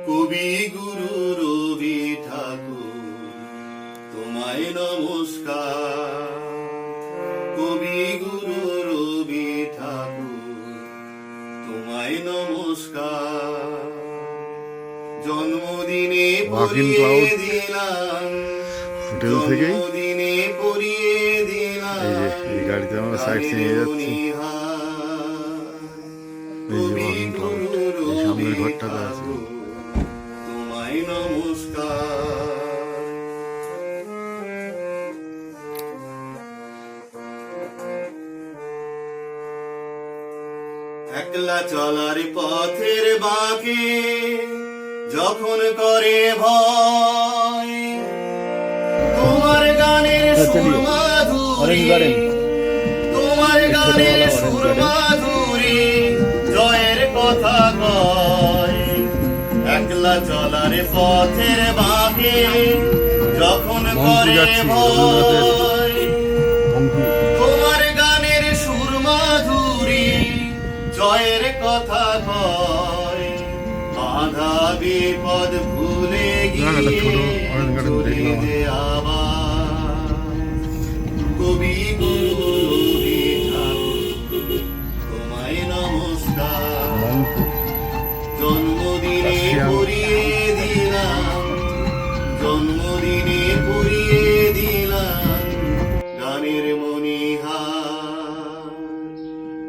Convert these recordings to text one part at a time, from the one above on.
কবি গুরু রবি ঠাকুর তোমায় নমস্কার। কবি গুরু রবি ঠাকুর তোমায় নমস্কার। জন্মদিনে পড়িয়ে দিলাম, জন্মদিনে পড়িয়ে দিলাম এই গাড়িতে আমরা সাইড নিয়ে যাচ্ছি। সামনের ঘরটাতে আছে। তোমায় নমস্কার। একলা চলার পথের বাঁকে যখন করে ভয়, তোমার গানের সুর মাধুরী, তোমার গানের সুর মাধুরী জয়ের কথা কয়। একলা চলার পথের বাঁকে যখন করে ভয়, তোমার গানের সুর মাধুরী জয়ের কথা কয়। বাধা বিপদ ভুলে গিয়ে আবার কবি গুরু রবি ঠাকুর তোমায় নমস্কার। জন্মদিনে পড়িয়ে দিলাম, জন্মদিনে পড়িয়ে দিলাম গানের মণিহার।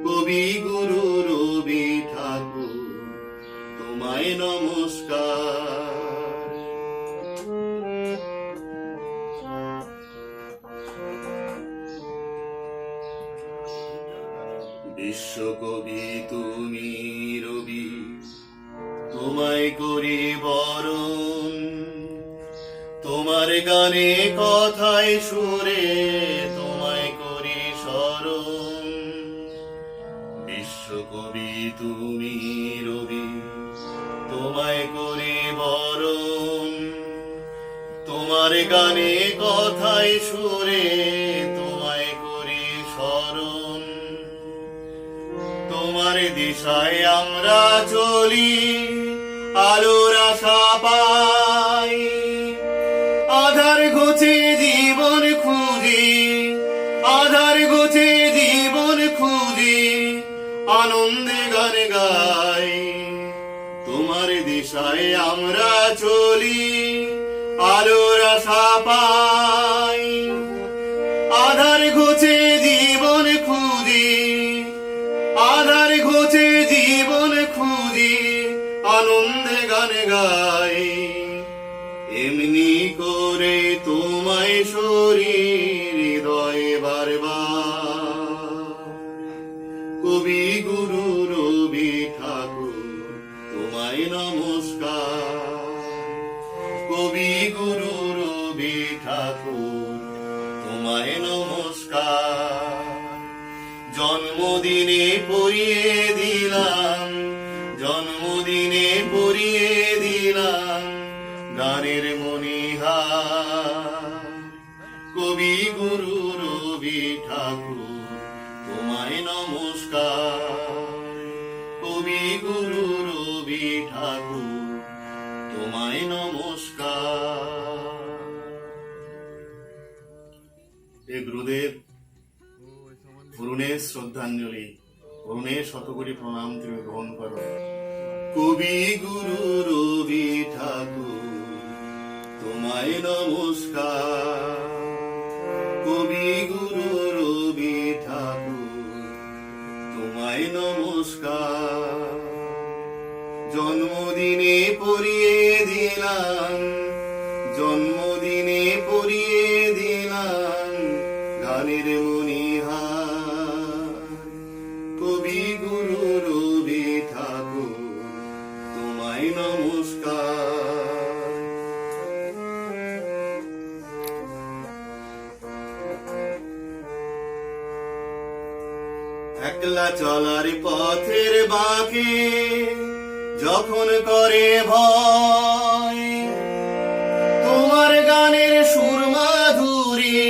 কবি গুরু রবি ঠাকুর তোমায় নমস্কার। বিশ্বকবি তুমি রবি, তোমায় করি বরণ। তোমার গানে কথায় সুরে তোমায় করি স্মরণ। বিশ্বকবি তুমি রবি, তোমায় করি বরণ। তোমার গানে কথায় সুরে তোমায় করি স্মরণ। তোমার দিশায় আমরা চলি, আলোর আশা পাই। আধার ঘুচে জীবন খুঁজি, আধার ঘুচে জীবন খুঁজি, আনন্দে গান গাই। তোমার দিশায় আমরা চলি, আলোর আশা পাই। আধার ঘুচে জীবন খুঁজি, আধার ঘুচে জীবন খুঁজি, আনন্দে গান গাই। এমনি করে তোমায় শরীর হৃদয় বারবার। কবি গুরু রবি ঠাকুর তোমায় নমস্কার। কবি গুরু রবি ঠাকুর তোমায় নমস্কার। জন্মদিনে পড়িয়ে দিলাম, জন্মদিনে পড়িয়ে দিলাম গানের মণিহার। কবি গুরু রবি ঠাকুর তোমায় নমস্কার। কবি গুরু রবি ঠাকুর তোমায় নমস্কার। হে গুরুদেব, অরুণের শ্রদ্ধাঞ্জলি, অরুণের শতকোটি প্রণাম তুমি গ্রহণ করো। কবি গুরু রবি ঠাকুর তোমায় নমস্কার। কবি গুরু রবি ঠাকুর তোমায় নমস্কার। জন্মদিনে পড়িয়ে দিলাম, জন্মদিনে পড়িয়ে দিলাম গানের মণিহার। কবি গুরু রবি ঠাকুর তোমায় নমস্কার। একলা চলার পথের বাঁকে যখন করে ভয়, তোমার গানের সুর মাধুরী,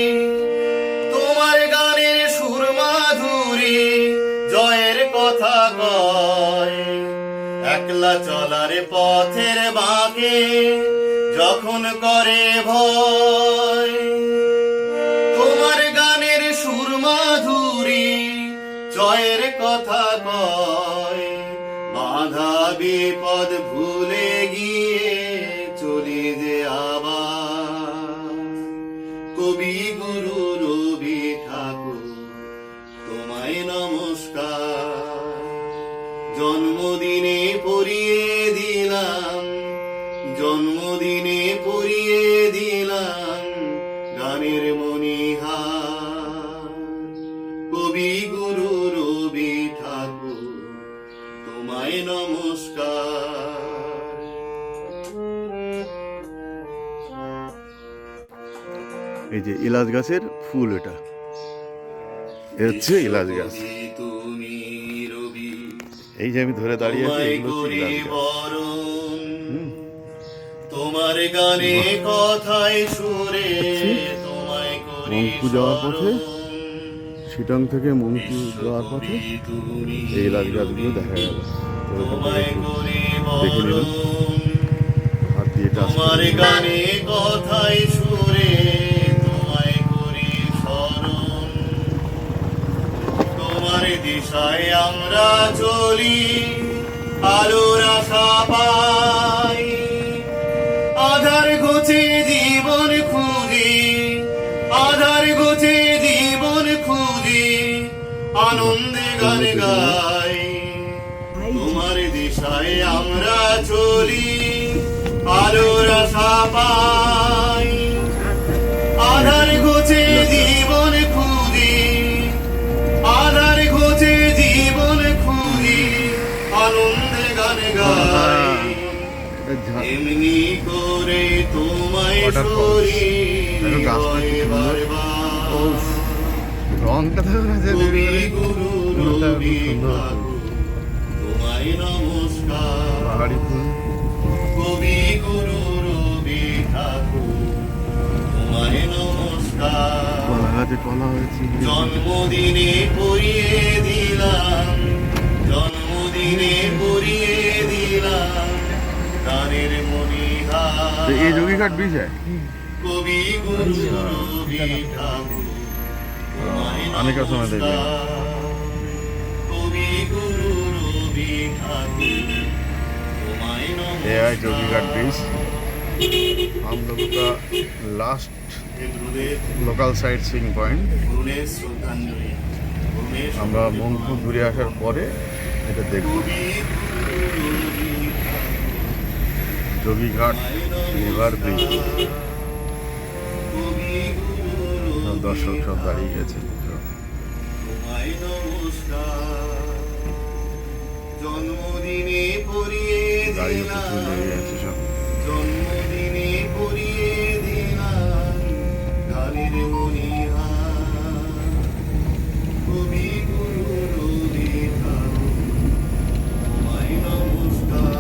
তোমার গানের সুর মাধুরী জয়ের কথা কয়। একলা একলা চলার পথের বাঁকে যখন করে ভয়, তোমার গানের সুর মাধুরী জয়ের কথা কয়। বাধা বিপদ ভুলে গিয়ে চলি যে আবার, কবি গুরু রবি ঠাকুর তোমায় নমস্কার। জন্মদিনে পরিয়ে দিলাম, জন্মদিনে পরিয়ে দিলাম গানের মণিহার। কবি গুরু রবি ঠাকুর তোমায় নমস্কার। এই যে ইলাচ গাছের ফুল, এটা হচ্ছে ইলাচ গাছ। তুমি রবি এই যে আমি ধরে দাঁড়িয়ে আছি, এগুলো হচ্ছে ইলাচ গাছ। তোমার গানে কথায় সুরে তোমায় করি মংপু যাওয়ার পথে, শিটং থেকে মংপু যাওয়ার পথে এই ইলাচ গাছগুলো দেখা গেল। তো তোমায় করি দেখে নিলাম, হাত দিয়ে টাচ তোমার গানে কথায় সুরে তোমায় করি স্মরণ। তোমার দিশায় আমরা চলি, আলোর আশা পাই। আধার ঘুচে জীবন খুঁজি, আধার ঘুচে জীবন খুঁজি, আনন্দে গান গাই। তোমার দিশায় আমরা চলি, আলোর আশা পাই। আধার ঘুচে জীবন খুঁজি, আধার ঘুচে জীবন খুঁজি, আনন্দে গান গাই। এমনি করে তোমায় সরি রংটা তো কবি গুরু রবি ঠাকুর তোমায় নমস্কার। পাহাড়ি ফুল, কবি গুরু রবি ঠাকুর তোমায় নমস্কার। কলা গাছে কলা হয়েছে। জন্মদিনে পরিয়ে দিলাম, জন্মদিনে পরিয়ে দিলাম গানের মণিহার। এই যোগীঘাট ব্রিজ হয়। কবি গুরু রবি ঠাকুর তোমায় অনেকের সময় দেখবেন। নমস্কার। কবি গুরু রবি ঠাকুর তোমায় ये है নমস্কার। जोगीघाट ब्रिज। हम लोगों का last local sightseeing point. গুরুদের শ্রদ্ধাঞ্জলি। গুরুদের আমরা মংপু ঘুরে আসার পরে এটা দেখব, কবি গুরু রবি যোগীঘাট রিভার ব্রিজ। কবি গুরু সব দর্শক সব দাঁড়িয়ে গেছে। তোমায় নমস্কার। জন্মদিনে পরিয়ে দাঁড়িয়ে প্রচুর দিলাম, লেগে গেছে সব। জন্মদিনে পরিয়ে দিলাম গানের মণিহার। কবি গুরু রবি ঠাকুর তোমায় নমস্কার।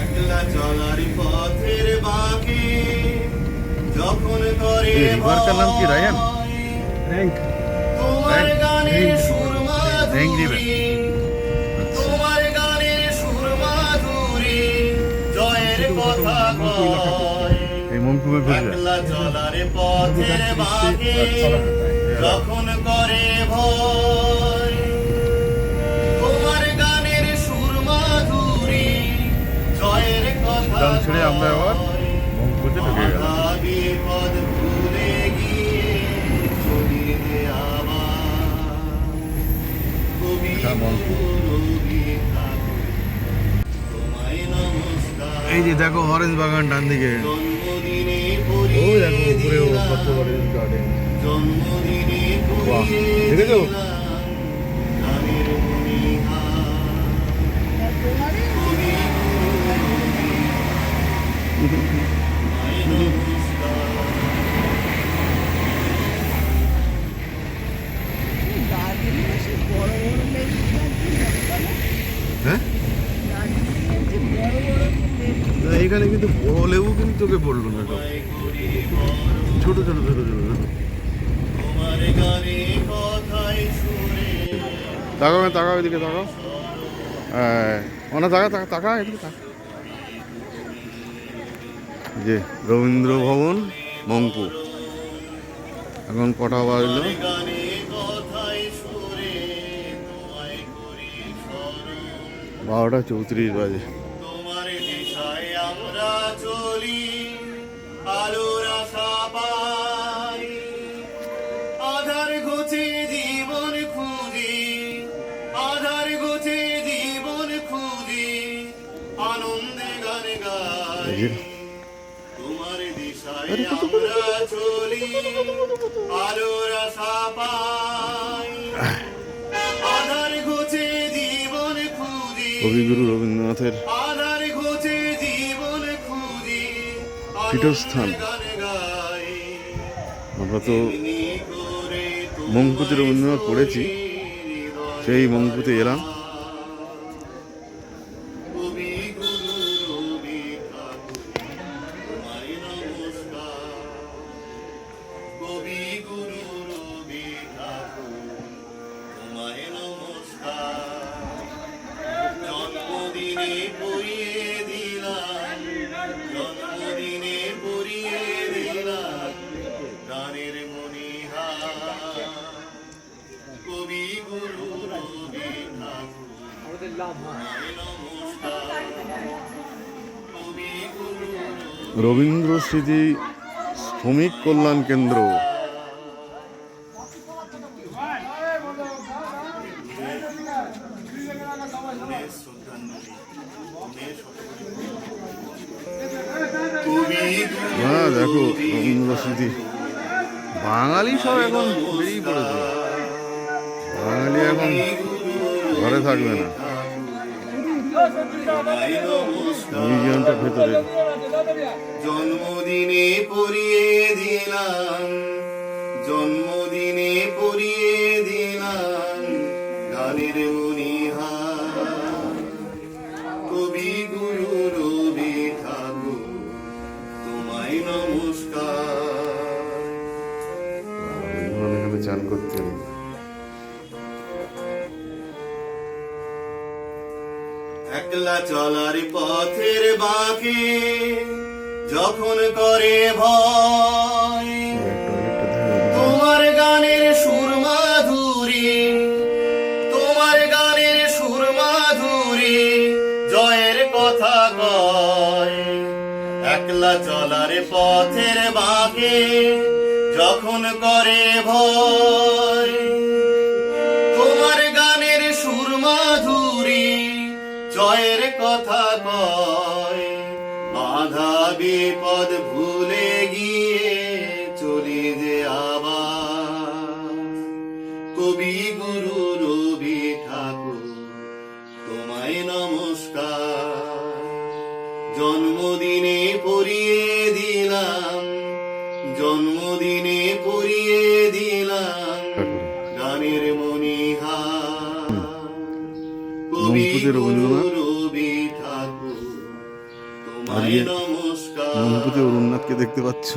একলা চলার পথের বাঁকে যখন করে এই রিভারটার নাম কি, রায়ান? ভয়, তোমার গানের সুর র‍্যাঙ্ক রিভার। মাধুরী, তোমার গানের সুর মাধুরী জয়ের কথা কয়। এই মংপুকে ঘুরবে। একলা চলার পথের বাঁকে যখন করে ভয়, তোমার গানের সুর মাধুরী জয়ের কথা শিলং ছেড়ে আমরা আবার কয়। মংপুতে ঢুকে গেলাম। বাধা বিপদ ভুলে গিয়ে চলি যে আবার, কবি হ্যাঁ, মংপু। গুরু রবি ঠাকুর তোমায় নমস্কার। এই যে দেখো অরেঞ্জ বাগান ডান দিকে। জন্মদিনে ও দেখো পরিয়ে উপরে কত দিলাম, অরেঞ্জ গার্ডেন। জন্মদিনে বাহ, পরিয়ে দেখেছো? দিলাম গানের মণিহার। কবি গুরু তোমায় নমস্কার। দার্জিলিংয়ে সে বড় বড় লেবু হ্যাঁ, দার্জিলিংয়ে যে বড় বড় লেবু না, এখানে কিন্তু বড় লেবু কিন্তু চোখে পড়লো না, সব তোমায় করি ছোট ছোট ছোট ছোট ছোট। গানে কথায় সুরে তাকাও তাকাও এদিকে তাকাও, অনা তাকা তাকা তাকা এদিকে তাকা। যে রবীন্দ্র ভবন মংপু, এখন কটা বাজলো? গানে কথায় সুরে তোমায় করি স্মরণ 12:34 বাজে। তোমার দিশায় আমরা চলি আলোর আশা পাই আধার ঘুচে জীবন খুঁজি আধার ঘুচে জীবন খুঁজি আনন্দে গান গাই এই যে তোমার দিশায় আমরা চলি আলোর আশা পাই আধার ঘুচে জীবন খুঁজি কবিগুরু রবীন্দ্রনাথের আধার ঘুচে জীবন খুঁজি পীঠস্থান। গান গাই আমরা তো এমনি করে মংপুতে রবীন্দ্রনাথ পড়েছি, সেই মংপুতে এলাম। কবি গুরু রবি ঠাকুর তোমায় নমস্কার কবি গুরু রবি ঠাকুর তোমায় নমস্কার জন্মদিনে পড়িয়ে দিলাম জন্মদিনে পড়িয়ে দিলাম গানের মণিহার কবি গুরু রবি ঠাকুর তোমায় নমস্কার কবি গুরু রবীন্দ্র স্মৃতি শ্রমিক কল্যাণ কেন্দ্র। হ্যাঁ দেখো রবীন্দ্র স্মৃতি। বাঙালি সব এখন বেরিয়ে পড়েছে, বাঙালি এখন ঘরে থাকবে না। মিউজিয়ামটা ভেতরে। জন্মদিনে পড়িয়ে দিলাম জন্মদিনে পড়িয়ে দিলাম গানের মণিহার কবি গুরু রবি ঠাকুর তোমায় নমস্কার এখানে চান করতেন। একলা চলার পথের বাঁকে যখন করে ভয় তোমার গানের সুর মাধুরী তোমার গানের সুর মাধুরী জয়ের কথা কয় একলা চলার পথের বাঁকে যখন করে ভয় তোমার গানের সুর মাধুরী জয়ের কথা কয় বাধা বিপদ ভুলে গিয়ে চলি যে আবার কবি গুরু রবি ঠাকুর তোমায় নমস্কার জন্মদিনে পড়িয়ে দিলাম জন্মদিনে পড়িয়ে দিলাম গানের মণিহার কবি গুরু রবি ঠাকুর তোমায় নমস্কার মংপুতে অরুণনাথকে দেখতে পাচ্ছ।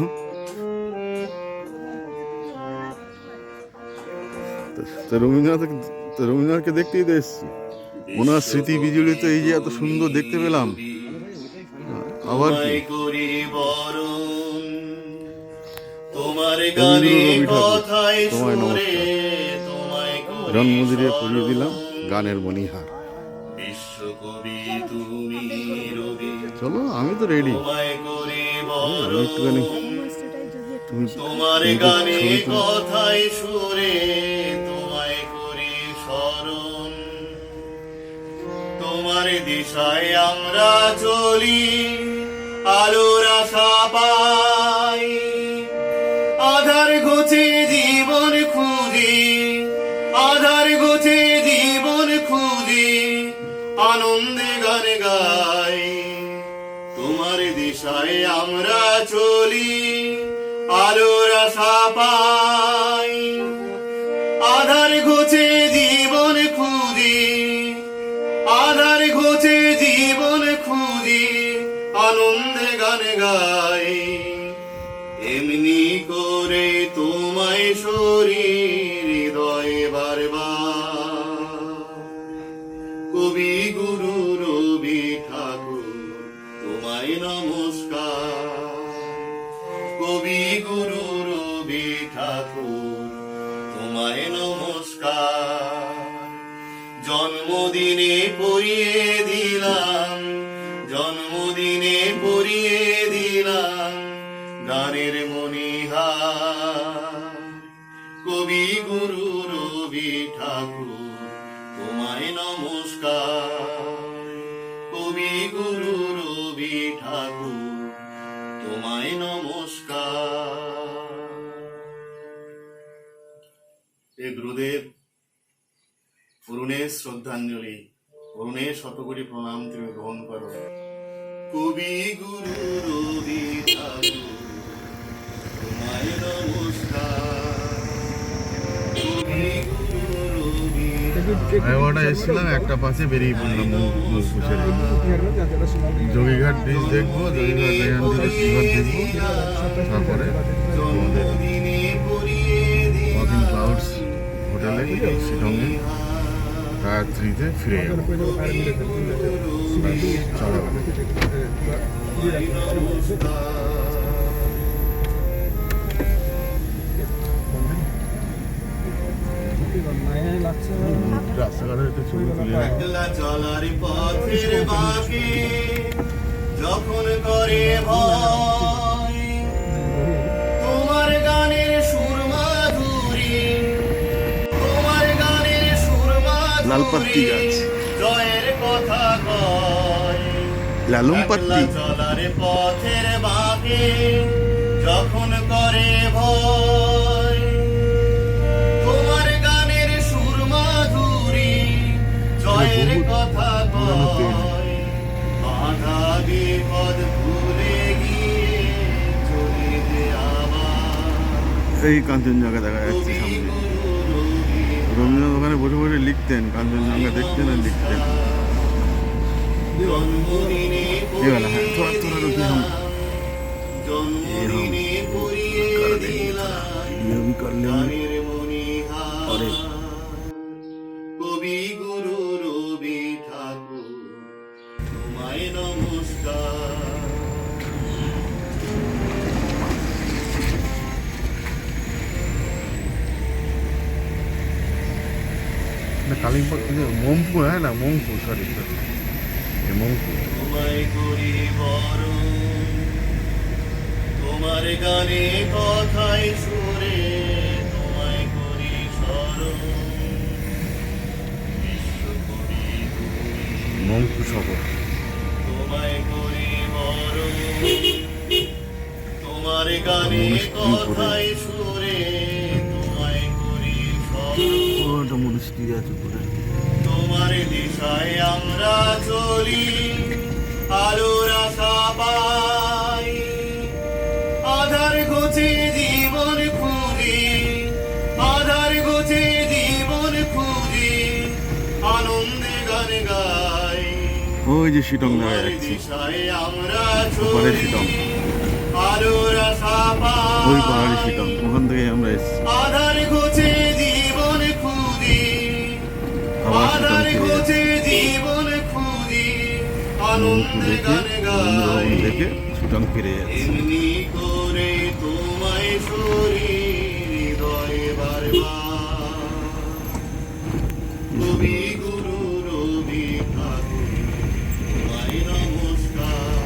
তো রবীন্দ্রনাথকে দেখতেই তো এসছি। ওনার স্মৃতি বিজড়িত এই যে এত সুন্দর দেখতে পেলাম, আবার কি করি বরণ তোমার গানে কথায় সুরে তোমায় করি জন্মদিনে পড়িয়ে দিলাম গানের মণিহার। বিশ্বকবি তুমি রবি চলো আমি তো রেডি, তোমায় করি আমি একটুখানি তুমি তোমার গানে কথায় সুরে তোমায় করি স্মরণ তোমার দিশায় আমরা চলি আলোর আশা পাই আধার ঘুচে জীবন খুঁজি আধার ঘুচে জীবন খুঁজি আনন্দে গান গাই তোমার দিশায় আমরা চলি আলোর আশা পাই আধার ঘুচে জীবন খুঁজি আধার ঘুচে জীবন খুঁজি আনন্দে গান গাই এমনি করে তোমায় শরীর হৃদয়ে বারবার। কবি গুরু রবি ঠাকুর তোমায় নমস্কার। কবি গুরু রবি ঠাকুর তোমায় নমস্কার। জন্মদিনে পরিয়ে দিলাম, জন্মদিনে পরিয়ে দিলাম গানের মণিহার। কবি গুরু রবি ঠাকুর তোমায় নমস্কার। কবি গুরু রবি ঠাকুর তোমায় নমস্কার। এ গুরুদেব, অরুণের শ্রদ্ধাঞ্জলি, অরুণের শতকোটি প্রণাম তুমি গ্রহণ করো। কবি গুরু রবি ঠাকুর তোমায় নমস্কার। কবি গুরু রবি ওটা এসেছিলাম, একটা পাশে বেরিয়ে পড়লাম মুখ পুষে। যোগীঘাট ব্রিজ দেখবো, যোগীঘাট এখান থেকে শিবঘাট দেখবো, তারপরে আমাদের ওয়াকিং ক্লাউডস হোটেলে শিলংয়ে গায়ত্রীতে ফিরে যাবো। চলো। রাস্তাঘাটে একটু ছবি তুলে নেয়। একলা চলার পথের বাঁকে যখন করে ভয়, তোমার গানের সুর মাধুরী, তোমার গানের সুর লালপাত্তি মাধুরী গাছ। জয়ের কথা কয়। লালুম পাত্তি। একলা চলার পথের বাঁকে যখন করে ভয়, তোমার গানের সুর মাধুরী জয়ের কথা কয়। বাধা বিপদ ভুলে গিয়ে চলিতে আবার। এই কাঞ্চনজঙ্ঘা দেখা যাচ্ছে সামনে। রবীন্দ্রনাথ ওখানে বসে বসে লিখতেন, কাঞ্চনজঙ্ঘা দেখতেন আর লিখতেন। জন্মদিনে ये वाला है, थोड़ा थोड़ा रुकिए हम। জন্মদিনে পরিয়ে कर देंगे দিলাম ये भी कर लेंगे। গানের মণিহার। और एक কবি গুরু রবি ঠাকুর তোমায় নমস্কার। कालिम्पोंग, मोमपुर है ना, मोमपुर, सॉरी ये मोमपुर। তোমায় করি বরণ, তোমার গানে কথায় সুরে তোমায় করি স্মরণ। বিশ্ব করি তুমি, मोमपुर शहर। তোমায় করি বরণ, তোমার গানে কথায় সুরে তোমায় করি স্মরণ। ওটা মনস্কি আছে পুরো। তোমার দিশায় আমরা চলি, আলোর আশা পাই। আধার ঘুচে জীবন খুঁজি, আধার ঘুচে জীবন খুঁজি, আনন্দে গান গাই। ওই যে শিটং দেখা তোমার যাচ্ছে, দিশায় আমরা ওপারে চলি, শিটং, আলোর আশা পাই। ওই পাহাড়ি শিটং, ওখান থেকে আমরা এসেছি। আধার ঘুচে জীবন খুঁজি, আবার আধার শিটং ফিরে ঘুচে জীবন খুঁজি, আনন্দে গান গাই। দেখে শিটং ফিরে যাচ্ছে। এমনি করে তোমায় সরি হৃদয়ে বারবার। কবি গুরু রবি ঠাকুর তোমায় নমস্কার।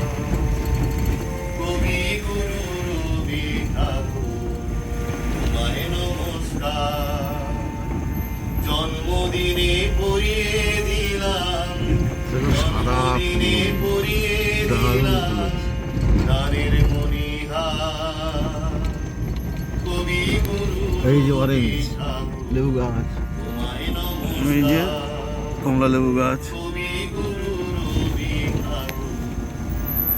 কবি গুরু রবি ঠাকুর তোমায় নমস্কার। জন্মদিনে পরিয়ে দিলাম, সাদা জন্মদিনে পরিয়ে দিলাম গানের মণিহার। কবি গুরু এই যে অরেঞ্জ ঠাকুর লেবু গাছ, তোমায় এই যে নমস্কার। কমলা লেবু গাছ, কবি গুরু রবি ঠাকুর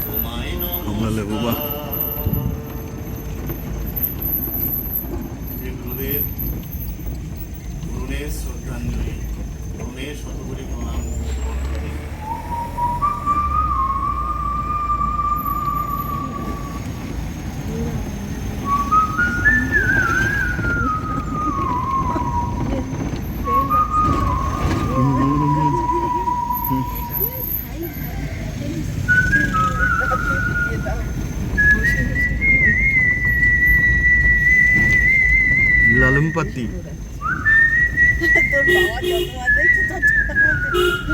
তোমায় কমলা লেবু বা যে গুরুদেব, গুরুদের শ্রদ্ধাঞ্জলি, গুরুদের শতকোটি প্রণাম। লালুমপাতি। তোর বাবা যতবার দেখছে ততবার বলতে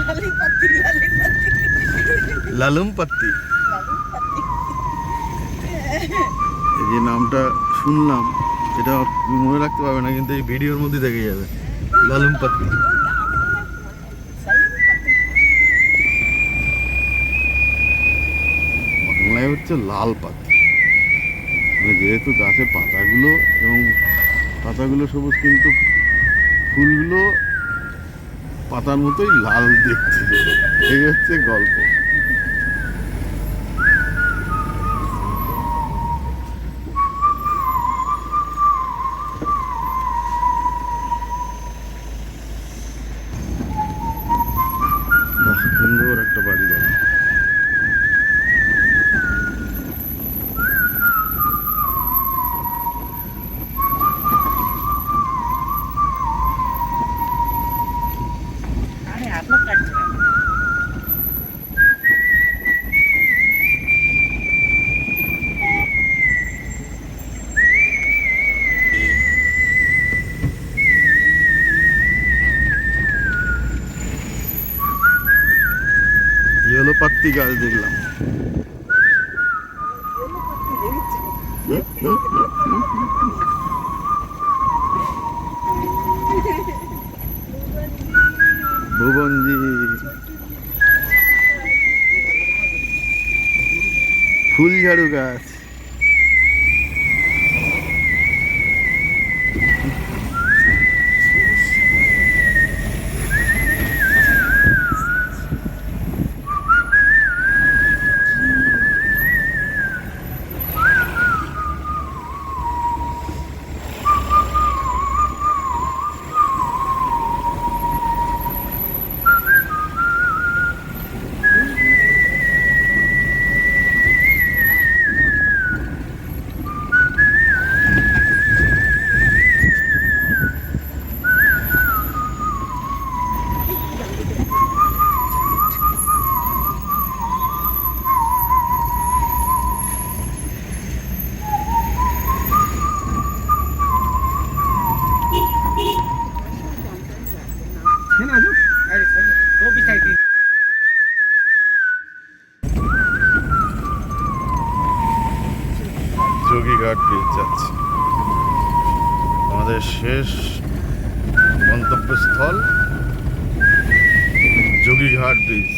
লালিপাতি লালিপাতি লালুমপাতি লালিপাতি। এই যে নামটা শুনলাম, এটা মনে রাখতে পারবে না, কিন্তু এই ভিডিওর মধ্যে দেখে যাবে লালুমপাতি। বাংলায় হচ্ছে লাল পাতি। মানে যেহেতু গাছের পাতাগুলো এবং পাতাগুলো সবুজ, কিন্তু ফুলগুলো পাতার মতোই লাল দেখতে। এই হচ্ছে গল্প। বাহ, সুন্দর একটা বাড়ি বাড়ি। আরে আপনার কাটছে কেন? এই হলো পাত্তি গাছ দেখলাম। ভুবনজি ফুল ঝাড়ু গাছ। যোগীঘাট ব্রিজ যাচ্ছে, আমাদের শেষ গন্তব্যস্থল Jogighat bridge.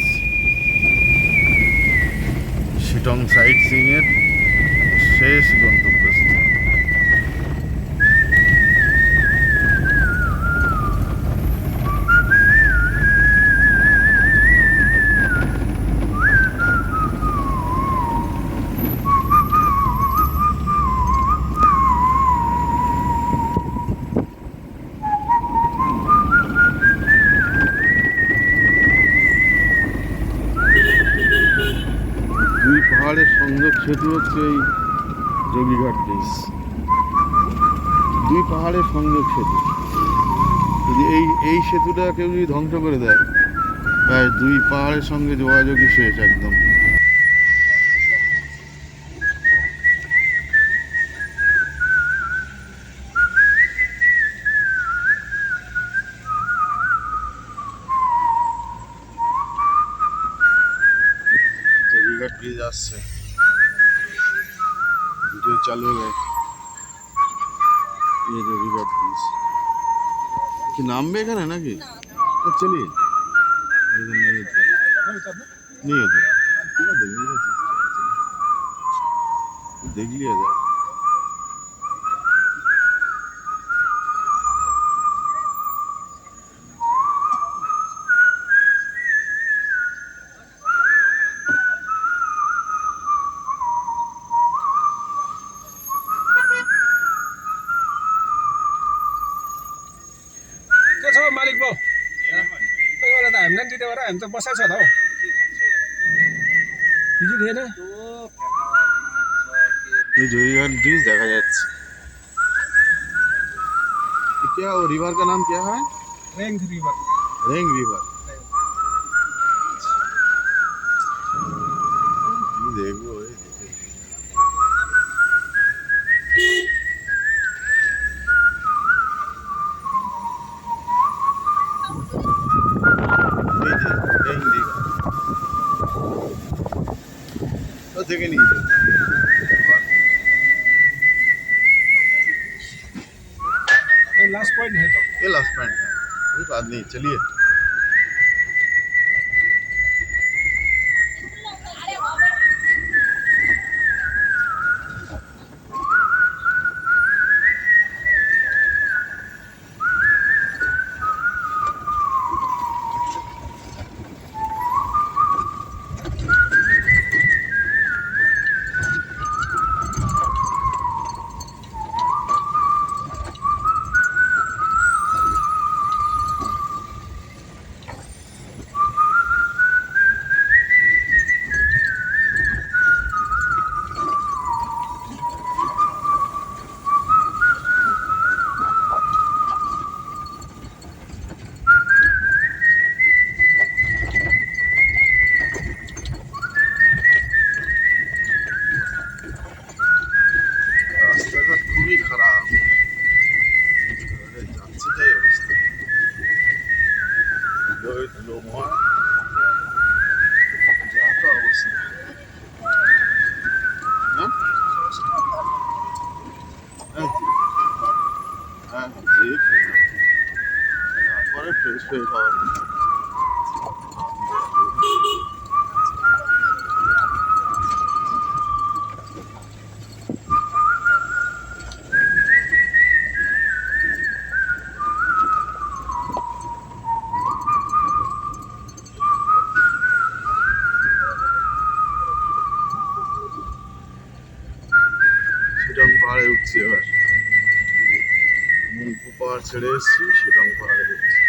Sittong site seeing এর শেষ গন্তব্যস্থল। দুই পাহাড়ের সংযোগ সেতু হচ্ছে এই যোগীঘাট ব্রিজ। দুই পাহাড়ের সংযোগ সেতু, যদি এই সেতুটা কেউ যদি ধ্বংস করে দেয়, প্রায় দুই পাহাড়ের সঙ্গে যোগাযোগই শেষ একদম। যোগীঘাট ব্রিজ আসছে, ভিডিও চালু হবে। এই যোগীঘাট ব্রিজ কি নামবে এখানে নাকি? চলিয়ে নিয়ে যেতে ঠিক আছে, দেখলি যা। मालिक बाउ त्यही भएर त हामीलाई त्यति भएर हामी त बसाइ छ त हौ हिजो थिएन ये जोगीघाट ब्रिज देखा जाচ্ছে। क्या वो रिवर का नाम क्या है? रेंग रिभर रेंग रिवर। देखो এই যে এই দীঘা তো দেখে নিয়েছে लास्ट पॉइंट है तो ये लास्ट पॉइंट है कोई बात नहीं चलिए রাস্তাঘাট খুবই খারাপ যাচ্ছে তাই অবস্থা ধুলোয় ধুলোময় যা তো অবস্থা হ্যাঁ হ্যাঁ তারপরে ফ্রেশ হয়ে খাওয়া শিলং পাহাড়ে উঠছি এবার মুম্পু পাহাড় ছেড়ে এসেছি শিলং পাহাড়ে উঠছি